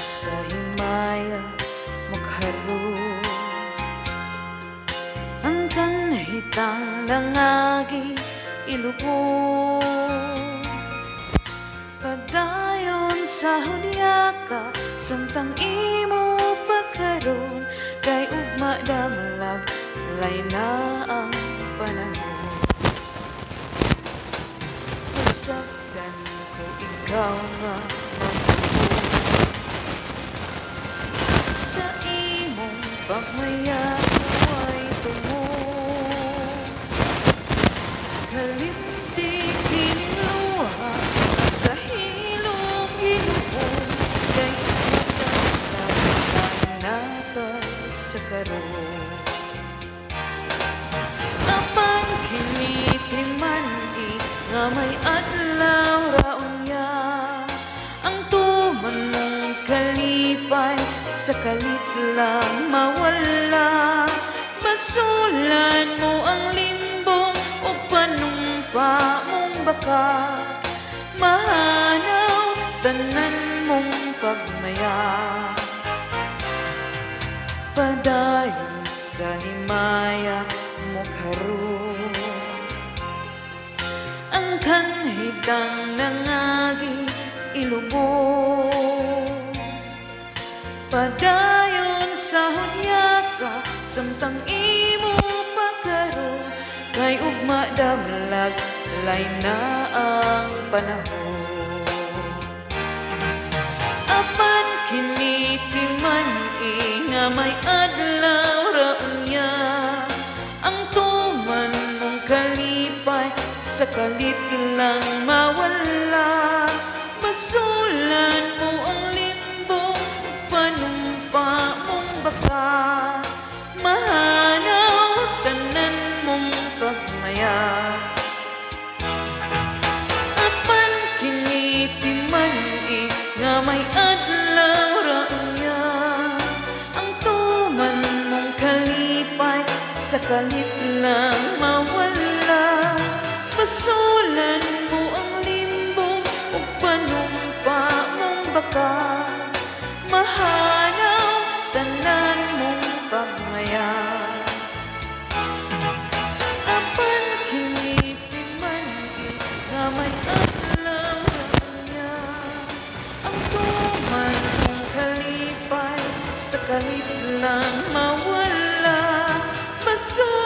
sa himaya magharong ang kanahitang langagi ilubong padayon sa hunyaka samtang imo pagkaroon kay ugma damalag lay na ang panahon. Masaktan ko ikaw nga sa imong pagmayako ay tungo kalimtik kiniluha sa hilong ginoo kay matalaman natay sa karoon apan kinitriman nga may adlaw raunya ang tuman mong kalipay sa kalit lang mawala masulan mo ang limbong o panumpa mong baka mahanaw tanan mong pagmaya padayon sa himaya mo karon ang kanhitang nangagi ilubong padayon sa hunyaka samtang imo pagkaroon kay ugma damlag lay na ang panahon apan kinitiman nga may adlaw raunya ang tuman mong kalipay sa kalit lang mawala masulan mo ang limbong panumpa mong baka mahanaw tanan mong pagmaya apan kinitiman nga may adlaw raunya ang tuman mong kalipay sa kalit lang mawala masulan mo ang limbong o panumpa mong baka mahanaw tanan mong pagmaya apan kinitiman nga may adlaw raunya ang tuman mong kalipay sa kalit lang mawala masulan